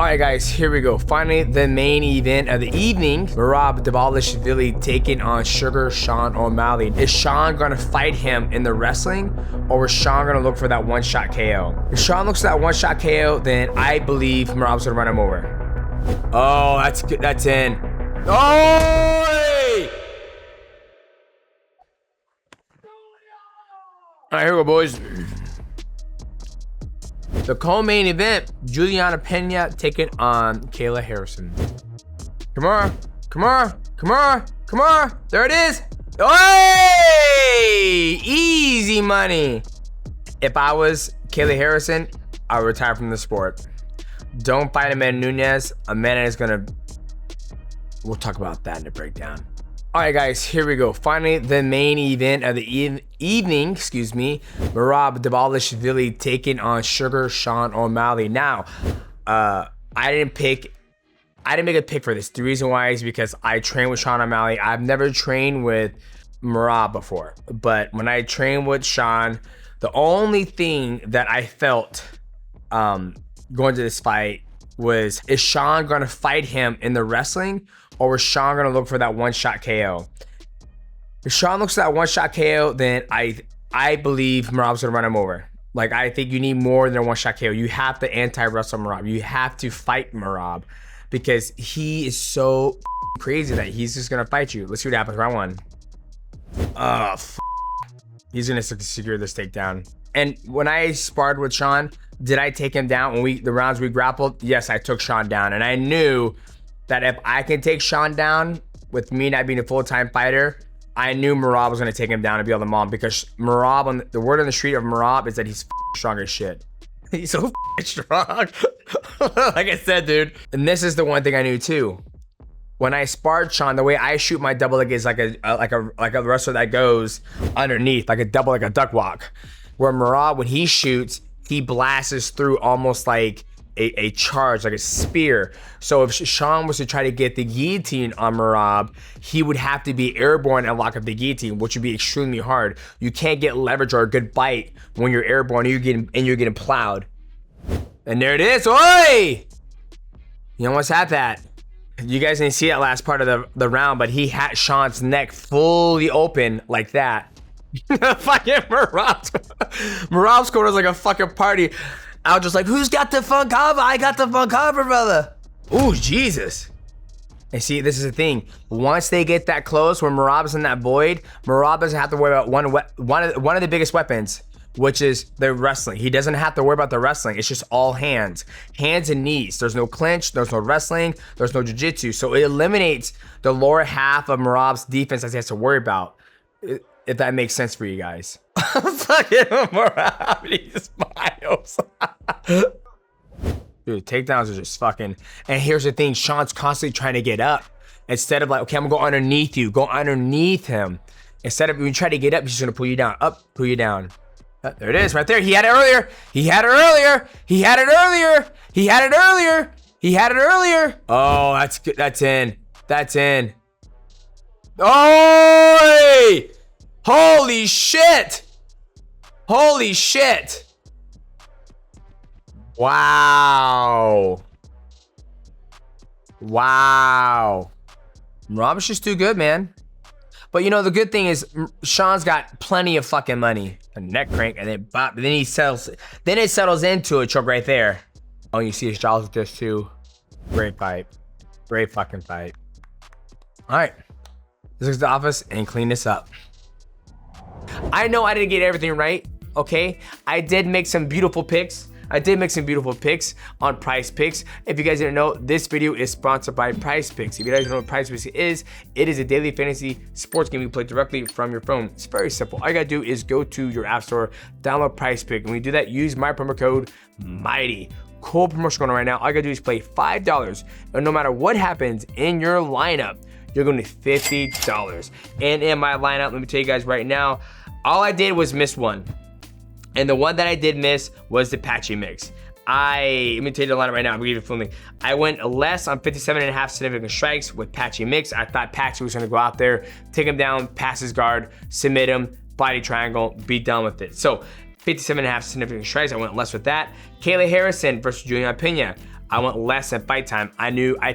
All right, guys, here we go. Finally, the main event of the evening. Merab Dvalishvili taking on Sugar Sean O'Malley. Is Sean gonna fight him in the wrestling, or is Sean gonna look for that one-shot KO? If Sean looks for that one-shot KO, then I believe Merab's gonna run him over. Oh, that's good. That's in. Oh! All right, here we go, boys. The co-main event, Julianna Pena taking on Kayla Harrison. Come on, come on, come on, come on. There it is. Hey! Easy money. If I was Kayla Harrison, I would retire from the sport. Don't fight Amanda Nunes. Amanda is gonna... We'll talk about that in the breakdown. All right, guys, here we go. Finally, the main event of the evening, Merab Dvalishvili taking on Sugar Sean O'Malley. Now, I didn't make a pick for this. The reason why is because I trained with Sean O'Malley. I've never trained with Merab before, but when I trained with Sean, the only thing that I felt going to this fight was, is Sean gonna fight him in the wrestling, or is Sean gonna look for that one-shot KO? If Sean looks for that one-shot KO, then I believe Merab's gonna run him over. Like, I think you need more than a one-shot KO. You have to anti-wrestle Merab. You have to fight Merab because he is so crazy that he's just gonna fight you. Let's see what happens. Round one. He's gonna secure this takedown. And when I sparred with Sean, did I take him down when the rounds we grappled? Yes, I took Sean down, and I knew that if I can take Sean down with me not being a full-time fighter, I knew Merab was gonna take him down and be able to maul him, because Merab, the word on the street of Merab is that he's strong as shit. He's so strong. Like I said, dude. And this is the one thing I knew too. When I sparred Sean, the way I shoot my double leg is like a wrestler that goes underneath, like a double, like a duck walk. Where Merab, when he shoots, he blasts through almost like a charge, like a spear. So if Sean was to try to get the guillotine on Merab, he would have to be airborne and lock up the guillotine, which would be extremely hard. You can't get leverage or a good bite when you're airborne and you're getting plowed. And there it is. Oi! You almost had that. You guys didn't see that last part of the round, but he had Sean's neck fully open like that. Fucking Merab's corner was like a fucking party. I was just like, who's got the fun cover? I got the fun cover, brother. Ooh, Jesus. And see, this is the thing. Once they get that close, when Merab's in that void, Merab doesn't have to worry about one of the biggest weapons, which is the wrestling. He doesn't have to worry about the wrestling. It's just all hands. Hands and knees. There's no clinch. There's no wrestling. There's no jiu-jitsu. So it eliminates the lower half of Merab's defense that he has to worry about. If that makes sense for you guys. Fucking Merab, he smiles. Dude, takedowns are just fucking... And here's the thing, Sean's constantly trying to get up. Instead of like, okay, I'm gonna go underneath you. Go underneath him. Instead of when you try to get up, he's just gonna pull you down. Up, pull you down. There it is, right there. He had it earlier. He had it earlier. He had it earlier. He had it earlier. He had it earlier. Oh, that's good. That's in. That's in. Oh! Holy shit! Holy shit! Wow. Wow. Merab's just too good, man. But you know, the good thing is Sean's got plenty of fucking money. A neck crank, and then bop, then he settles. Then it settles into a choke right there. Oh, you see his jaws with this too. Great fight. Great fucking fight. All right. Let's go to the office and clean this up. I know I didn't get everything right, okay? I did make some beautiful picks. I did make some beautiful picks on Prize Picks. If you guys didn't know, this video is sponsored by Prize Picks. If you guys don't know what Prize Picks is, it is a daily fantasy sports game you play directly from your phone. It's very simple. All you gotta do is go to your app store, download Prize Pick. When you do that, use my promo code MIGHTY. Cool promotion going on right now. All you gotta do is play $5, and no matter what happens in your lineup, you're going to $50. And in my lineup, let me tell you guys right now, all I did was miss one. And the one that I did miss was the Patchy mix. Let me tell you the lineup right now. I'm gonna give you feeling. I went less on 57.5 significant strikes with Patchy mix. I thought Patchy was gonna go out there, take him down, pass his guard, submit him, body triangle, be done with it. So 57.5 significant strikes. I went less with that. Kayla Harrison versus Julianna Pena. I went less than fight time. I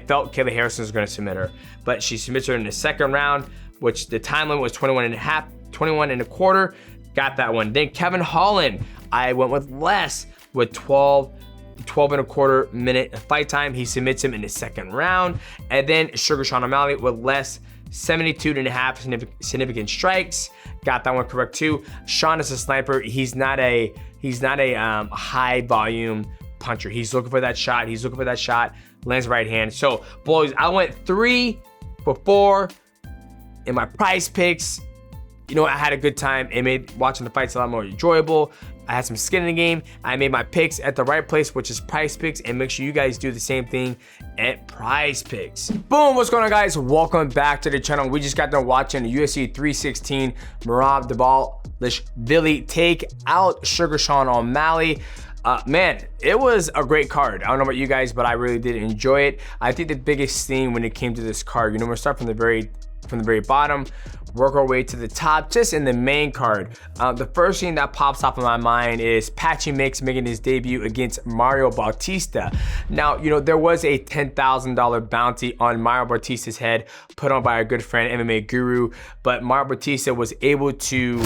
felt Kayla Harrison was going to submit her, but she submits her in the second round, which the time limit was 21 and a half, 21 and a quarter. Got that one. Then Kevin Holland, I went with less, with 12 and a quarter minute fight time. He submits him in the second round. And then Sugar Sean O'Malley with less, 72 and a half significant strikes. Got that one correct too. Sean is a sniper. He's not a high volume puncher. He's looking for that shot. Lands right hand. So boys, I went 3 for 4 in my prize picks. You know, I had a good time. It made watching the fights a lot more enjoyable. I had some skin in the game. I made my picks at the right place, which is Prize Picks, and make sure you guys do the same thing at Prize Picks. Boom, what's going on, guys? Welcome back to the channel. We just got done watching the UFC 316 Merab Dvalishvili take out Sugar Sean O'Malley. Man, it was a great card. I don't know about you guys, but I really did enjoy it. I think the biggest thing when it came to this card, you know, we'll start from the very bottom, work our way to the top, just in the main card. The first thing that pops up in my mind is Patchy making his debut against Mario Bautista. Now, you know, there was a $10,000 bounty on Mario Bautista's head put on by our good friend MMA Guru, but Mario Bautista was able to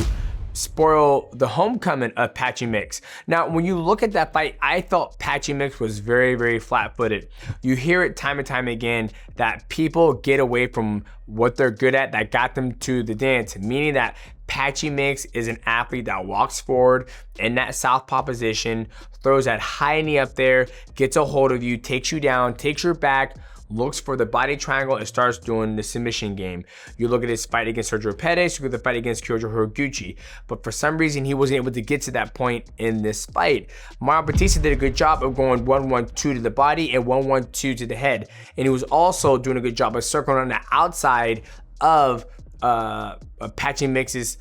spoil the homecoming of Patchy Mix. Now, when you look at that fight, I thought Patchy Mix was very, very flat-footed. You hear it time and time again that people get away from what they're good at that got them to the dance, meaning that Patchy Mix is an athlete that walks forward in that southpaw position, throws that high knee up there, gets a hold of you, takes you down, takes your back, looks for the body triangle, and starts doing the submission game. You look at his fight against Sergio Pettis, you look at the fight against Kyojo Horiguchi, but for some reason he wasn't able to get to that point in this fight. Mario Bautista did a good job of going 1-1-2 to the body and 1-1-2 to the head, and he was also doing a good job of circling on the outside of Patchy Mix's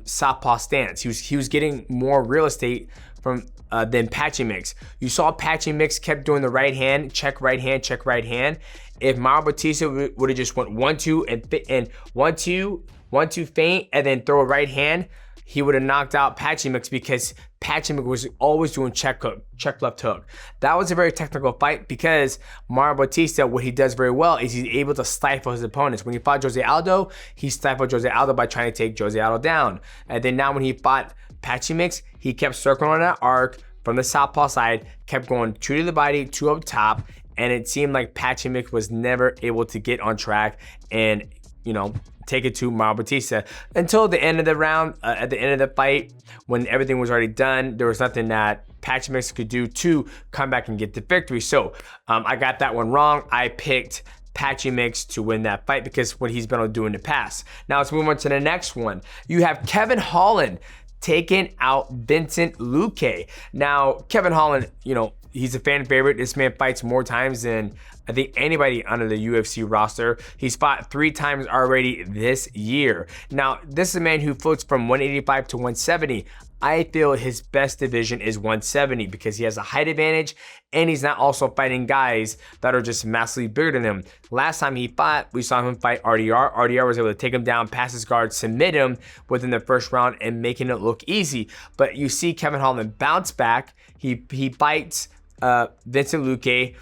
southpaw stance. He was getting more real estate from than Patchy Mix. You saw Patchy Mix kept doing the right hand, check right hand, check right hand. If Mario Bautista would have just went 1-2 and 1-2 feint and then throw a right hand, he would have knocked out Patchy Mix, because Patchy Mix was always doing check hook, check left hook. That was a very technical fight, because Mario Bautista, what he does very well is he's able to stifle his opponents. When he fought Jose Aldo, he stifled Jose Aldo by trying to take Jose Aldo down. And then now when he fought Patchy Mix, he kept circling on that arc from the southpaw side, kept going 2 to the body, 2 up top, and it seemed like Patchy Mix was never able to get on track and, you know, take it to Mario Bautista until the end of the round. At the end of the fight, when everything was already done, there was nothing that Patchy Mix could do to come back and get the victory. So I got that one wrong. I picked Patchy Mix to win that fight because what he's been able to do in the past. Now let's move on to the next one. You have Kevin Holland taking out Vincent Luque. Now, Kevin Holland, you know, he's a fan favorite. This man fights more times than I think anybody under the UFC roster. He's fought 3 times already this year. Now, this is a man who floats from 185 to 170. I feel his best division is 170 because he has a height advantage, and he's not also fighting guys that are just massively bigger than him. Last time he fought, we saw him fight RDR. RDR was able to take him down, pass his guard, submit him within the first round, and making it look easy. But you see Kevin Holland bounce back. He bites Vincent Luque,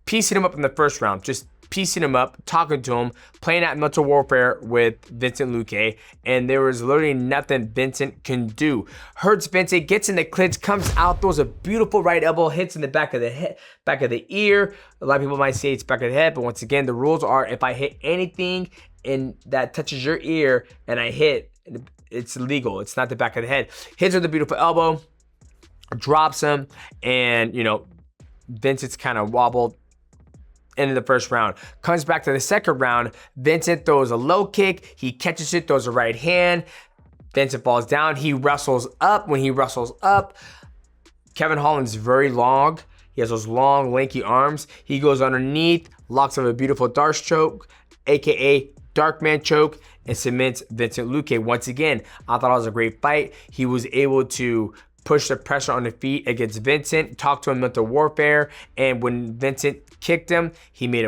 piecing him up in the first round, just piecing him up, talking to him, playing that mental warfare with Vincent Luque, and there was literally nothing Vincent can do. Hurts Vincent, gets in the clinch, comes out, throws a beautiful right elbow, hits in the back of the head, back of the ear. A lot of people might say it's back of the head, but once again, the rules are if I hit anything in that touches your ear and I hit, it's legal. It's not the back of the head. Hits with a beautiful elbow, drops him, and you know, Vincent's kind of wobbled. End of the first round. Comes back to the second round. Vincent throws a low kick. He catches it, throws a right hand. Vincent falls down. He wrestles up. When he wrestles up, Kevin Holland's very long. He has those long, lanky arms. He goes underneath, locks up a beautiful dark choke, aka dark man choke, and submits Vincent Luque. Once again, I thought it was a great fight. He was able to push the pressure on the feet against Vincent, talk to him mental warfare, and when Vincent kicked him, he made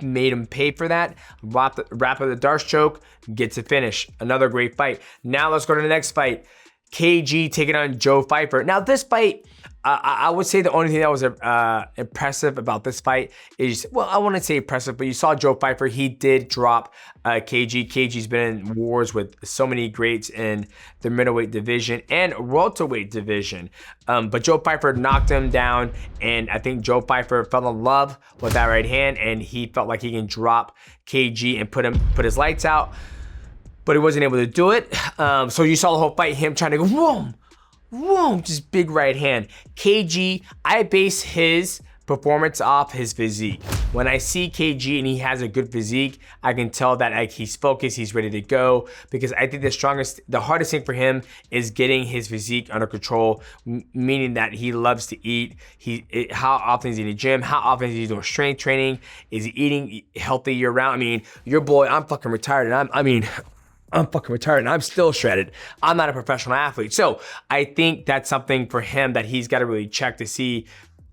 him pay for that. Wrap of the dark choke, gets a finish. Another great fight. Now let's go to the next fight. KG taking on Joe Pyfer. Now this fight, I would say the only thing that was impressive about this fight is, well, I wouldn't say impressive, but you saw Joe Pyfer. He did drop KG. KG's been in wars with so many greats in the middleweight division and welterweight division. But Joe Pyfer knocked him down, and I think Joe Pyfer fell in love with that right hand, and he felt like he can drop KG and put his lights out, but he wasn't able to do it. So you saw the whole fight, him trying to go, whoa, whoa, just big right hand. KG, I base his performance off his physique. When I see KG and he has a good physique, I can tell that like he's focused, he's ready to go, because I think the hardest thing for him is getting his physique under control, meaning that he loves to eat. How often is he in the gym? How often is he doing strength training? Is he eating healthy year round? I mean, your boy, I'm fucking retired, and I'm fucking retired and I'm still shredded. I'm not a professional athlete. So I think that's something for him that he's got to really check to see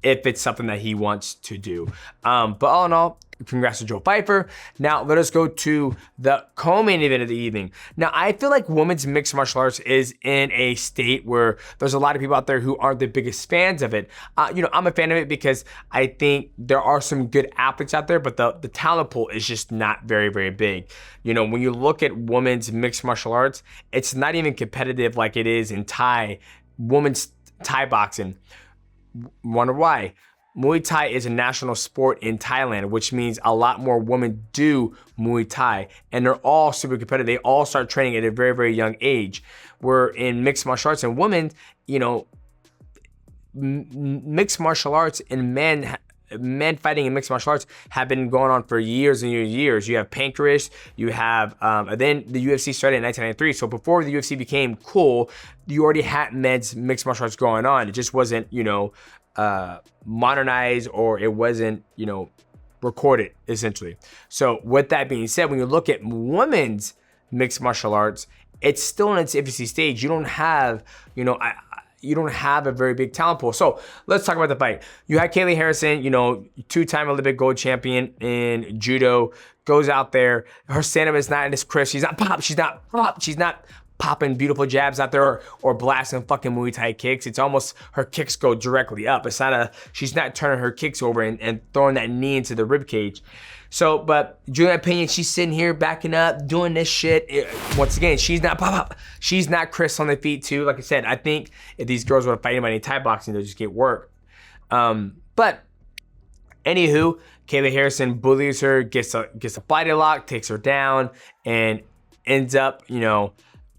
if it's something that he wants to do. But all in all, congrats to Joe Pyfer. Now let us go to the co-main event of the evening. Now I feel like women's mixed martial arts is in a state where there's a lot of people out there who aren't the biggest fans of it. I'm a fan of it because I think there are some good athletes out there, but the talent pool is just not very, very big. When you look at women's mixed martial arts, it's not even competitive like it is in women's Thai boxing. Wonder why? Muay Thai is a national sport in Thailand, which means a lot more women do Muay Thai, and they're all super competitive. They all start training at a very, very young age. Where in mixed martial arts and women, mixed martial arts and men fighting in mixed martial arts have been going on for years and years. You have Pancrase, you have, then the UFC started in 1993. So before the UFC became cool, you already had men's mixed martial arts going on. It just wasn't, modernized, or it wasn't, recorded, essentially. So with that being said, when you look at women's mixed martial arts, it's still in its infancy stage. You don't have, a very big talent pool. So let's talk about the fight. You had Kayla Harrison, two-time Olympic gold champion in judo, goes out there. Her stand-up is not in this crisp. She's not pop. She's not pop. She's not popping beautiful jabs out there or blasting fucking Muay Thai kicks. It's almost her kicks go directly up. She's not turning her kicks over and throwing that knee into the rib cage. So, but Julianna Pena, she's sitting here backing up, doing this shit. Once again, she's not pop. She's not crisp on the feet too. Like I said, I think if these girls were to fight anybody in Thai boxing, they'll just get work. But anywho, Kayla Harrison bullies her, gets a body lock, takes her down, and ends up,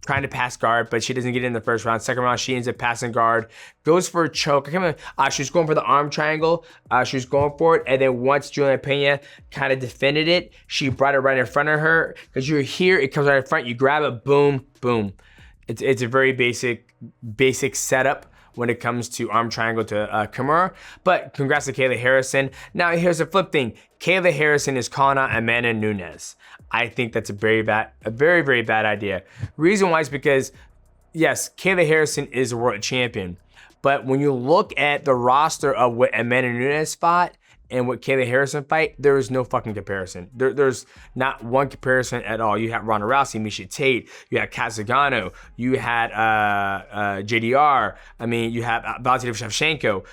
trying to pass guard, but she doesn't get in the first round. Second round, she ends up passing guard, goes for a choke. She was going for the arm triangle. She was going for it, and then once Julianna Pena kind of defended it, she brought it right in front of her. Because you're here, it comes right in front. You grab it, boom, boom. It's a very basic setup when it comes to arm triangle to Kimura. But congrats to Kayla Harrison. Now here's the flip thing. Kayla Harrison is calling out Amanda Nunes. I think that's a very, very bad idea. Reason why is because, yes, Kayla Harrison is a world champion. But when you look at the roster of what Amanda Nunes fought and what Kayla Harrison fight, there is no fucking comparison. There's not one comparison at all. You had Ronda Rousey, Miesha Tate, you had Kat Zingano, you had JDR, you have Bautista Shevchenko.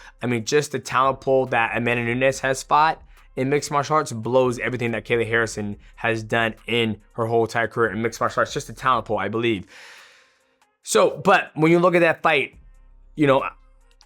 Just the talent pool that Amanda Nunes has fought in mixed martial arts blows everything that Kayla Harrison has done in her whole entire career in mixed martial arts. Just a talent pool, I believe. So, but when you look at that fight,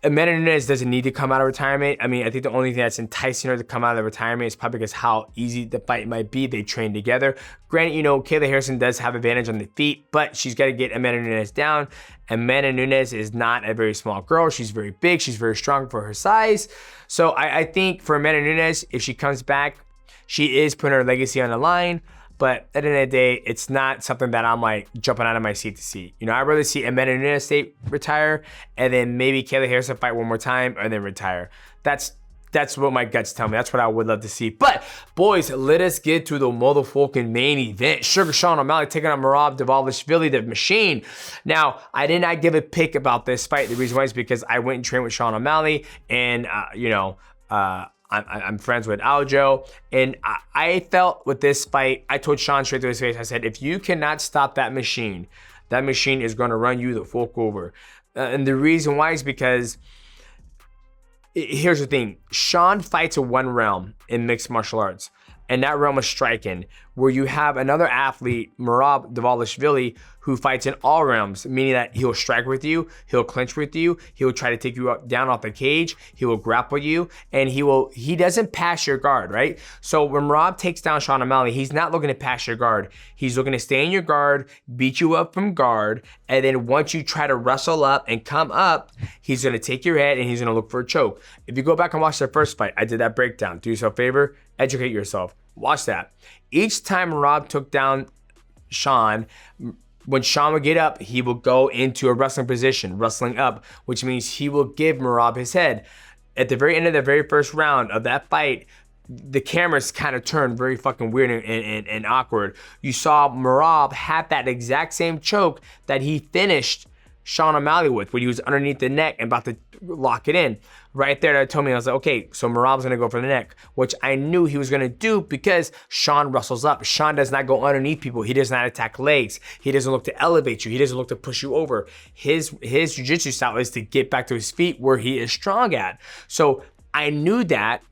Amanda Nunes doesn't need to come out of retirement. I think the only thing that's enticing her to come out of the retirement is probably because how easy the fight might be. They train together. Granted, Kayla Harrison does have advantage on the feet, but she's got to get Amanda Nunes down. Amanda Nunes is not a very small girl. She's very big. She's very strong for her size. So I think for Amanda Nunes, if she comes back, she is putting her legacy on the line. But at the end of the day, it's not something that I'm like jumping out of my seat to see. I'd rather see Amanda Nunes retire and then maybe Kayla Harrison fight one more time and then retire. That's what my guts tell me. That's what I would love to see. But boys, let us get to the motherfucking main event. Sugar Sean O'Malley taking on Merab Dvalishvili, the machine. Now, I did not give a pick about this fight. The reason why is because I went and trained with Sean O'Malley, and I'm friends with Aljo, and I felt with this fight, I told Sean straight to his face, I said, if you cannot stop that machine is going to run you the fuck over. And the reason why is because here's the thing. Sean fights in one realm in mixed martial arts, and that realm is striking, where you have another athlete, Merab Dvalishvili, who fights in all realms, meaning that he'll strike with you, he'll clinch with you, he'll try to take you down off the cage, he will grapple you, and he doesn't pass your guard, right? So when Merab takes down Sean O'Malley, he's not looking to pass your guard. He's looking to stay in your guard, beat you up from guard, and then once you try to wrestle up and come up, he's gonna take your head and he's gonna look for a choke. If you go back and watch the first fight, I did that breakdown. Do yourself a favor, educate yourself. Watch that. Each time Merab took down Sean, when Sean would get up, he will go into a wrestling position, wrestling up, which means he will give Merab his head. At the very end of the very first round of that fight, the cameras kind of turned very fucking weird and awkward. You saw Merab have that exact same choke that he finished Sean O'Malley with, when he was underneath the neck and about to lock it in. Right there, that told me, I was like, okay, so Merab's gonna go for the neck, which I knew he was gonna do because Sean wrestles up. Sean does not go underneath people. He does not attack legs. He doesn't look to elevate you. He doesn't look to push you over. His jiu-jitsu style is to get back to his feet where he is strong at. So I knew that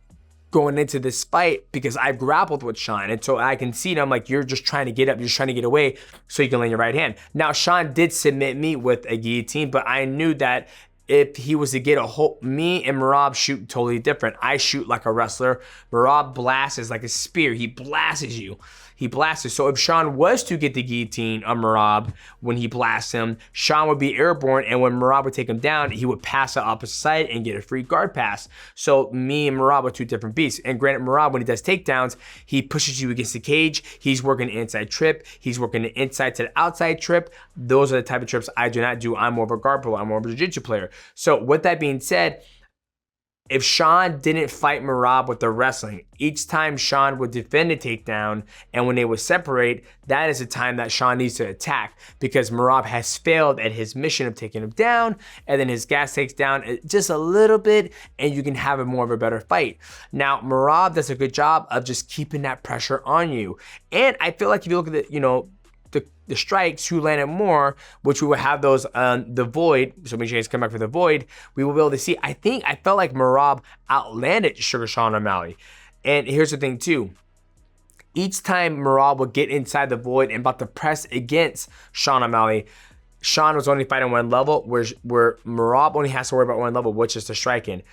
going into this fight because I've grappled with Sean, and so I can see it. I'm like, you're just trying to get up, you're just trying to get away so you can land your right hand. Now Sean did submit me with a guillotine, but I knew that if he was to get a hold, me and Merab shoot totally different. I shoot like a wrestler. Merab blasts like a spear. He blasts you. He blasts. So if Sean was to get the guillotine on Merab when he blasts him, Sean would be airborne, and when Merab would take him down, he would pass the opposite side and get a free guard pass. So me and Merab are two different beasts. And granted, Merab, when he does takedowns, he pushes you against the cage. He's working the inside trip. He's working the inside to the outside trip. Those are the type of trips I do not do. I'm more of a guard player. I'm more of a jiu-jitsu player. So with that being said, if Sean didn't fight Merab with the wrestling, each time Sean would defend a takedown, and when they would separate, that is the time that Sean needs to attack, because Merab has failed at his mission of taking him down, and then his gas takes down just a little bit, and you can have a more of a better fight. Now, Merab does a good job of just keeping that pressure on you. And I feel like if you look at the, the strikes, who landed more, which we will have those on the void, so make sure you guys come back for the void, we will be able to see. I felt like Merab outlanded Sugar Sean O'Malley. And here's the thing too. Each time Merab would get inside the void and about to press against Sean O'Malley, Sean was only fighting one level, where Merab only has to worry about one level, which is the striking.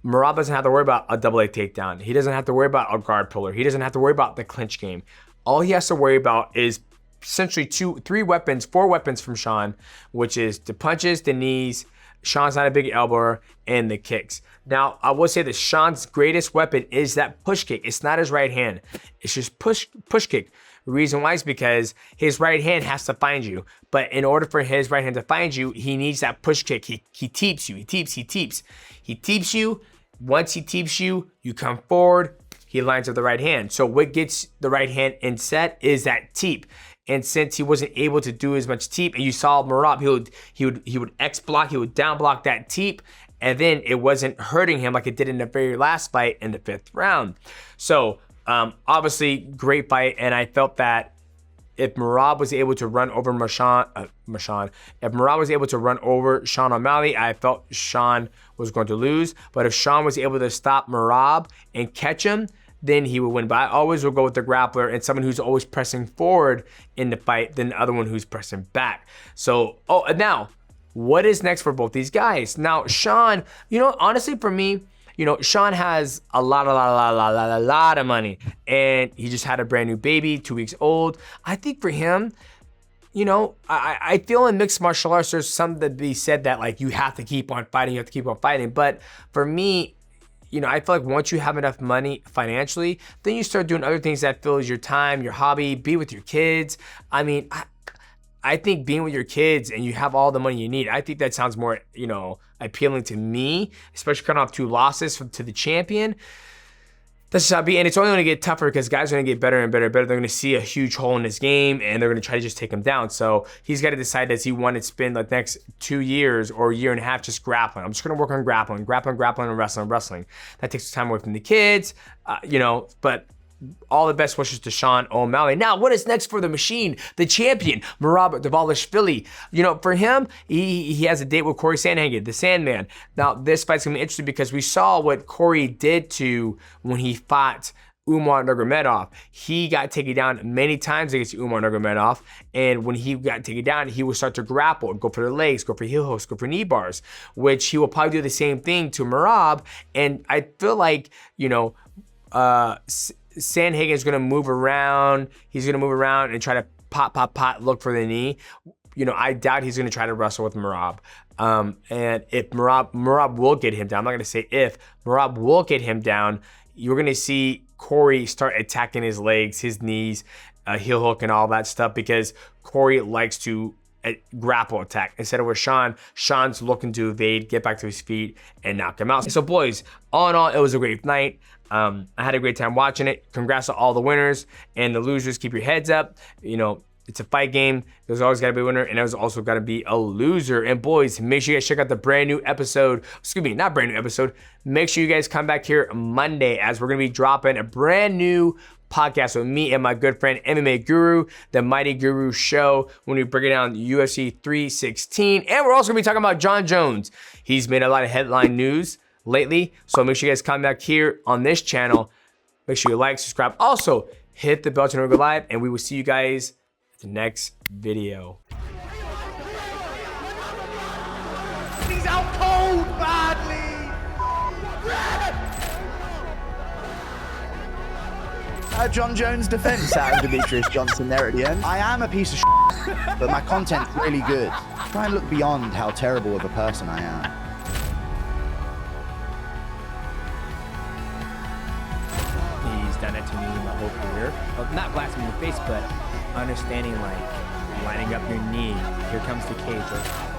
Merab doesn't have to worry about a double leg takedown. He doesn't have to worry about a guard puller. He doesn't have to worry about the clinch game. All he has to worry about is essentially 4 weapons from Sean, which is the punches, the knees, Sean's not a big elbower, and the kicks. Now, I will say that Sean's greatest weapon is that push kick. It's not his right hand. It's just push kick. The reason why is because his right hand has to find you. But in order for his right hand to find you, he needs that push kick. He teeps you. He teeps you. Once he teeps you, you come forward. He lines up the right hand. So what gets the right hand in set is that teep. And since he wasn't able to do as much teep, and you saw Merab, he would X block, he would down block that teep, and then it wasn't hurting him like it did in the very last fight in the 5th round. So obviously great fight, and I felt that if Merab was able to run over if Merab was able to run over Sean O'Malley, I felt Sean was going to lose. But if Sean was able to stop Merab and catch him, then he would win. But I always will go with the grappler and someone who's always pressing forward in the fight than the other one who's pressing back. So, now, what is next for both these guys? Now, Sean, honestly for me, Sean has a lot of money, and he just had a brand new baby, 2 weeks old. I think for him, I feel in mixed martial arts, there's something to be said that like you have to keep on fighting, But for me, I feel like once you have enough money financially, then you start doing other things that fills your time, your hobby, be with your kids. I mean, I think being with your kids and you have all the money you need, I think that sounds more, appealing to me, especially coming off 2 losses to the champion. That's just how it be. And it's only going to get tougher because guys are going to get better and better and better. They're going to see a huge hole in his game, and they're going to try to just take him down. So he's got to decide, does he want to spend the next 2 years or a year and a half just grappling? I'm just going to work on grappling, and wrestling. That takes time away from the kids, but all the best wishes to Sean O'Malley. Now, what is next for the machine, the champion, Merab Dvalishvili? You know, for him, he has a date with Corey Sandhagen, the Sandman. Now, this fight's gonna be interesting because we saw what Corey did to when he fought Umar Nurmagomedov. He got taken down many times against Umar Nurmagomedov, and when he got taken down, he would start to grapple, go for the legs, go for heel hooks, go for knee bars, which he will probably do the same thing to Merab. And I feel like, you know, Sandhagen is gonna move around. He's gonna move around and try to pot, look for the knee. You know, I doubt he's gonna try to wrestle with Merab. And if Merab will get him down, I'm not gonna say if, Merab will get him down, you're gonna see Corey start attacking his legs, his knees, heel hook and all that stuff, because Corey likes to grapple attack. Instead of with Sean's looking to evade, get back to his feet, and knock him out. So boys, all in all, it was a great night. I had a great time watching it. Congrats to all the winners, and the losers, keep your heads up. You know, it's a fight game. There's always got to be a winner, and there's also got to be a loser. And boys, make sure you guys check out the brand new episode. Excuse me, not brand new episode. Make sure you guys come back here Monday, as we're going to be dropping a brand new podcast with me and my good friend MMA Guru, the Mighty Guru Show, when we break it down UFC 316. And we're also going to be talking about Jon Jones. He's made a lot of headline news lately, so make sure you guys come back here on this channel. Make sure you like, subscribe. Also, hit the bell to go live, and we will see you guys the next video. He's out cold badly. Jon Jones' defense out of Demetrious Johnson there at the end. I am a piece of shit, but my content's really good. Try and look beyond how terrible of a person I am. He's done it to me my whole career. Well, not blasting me in the face, but understanding, like, lining up your knee. Here comes the cage. Right?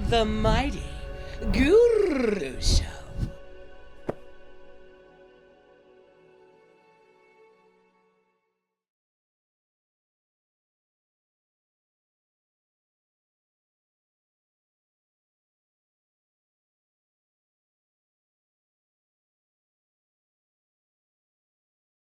The mighty Guru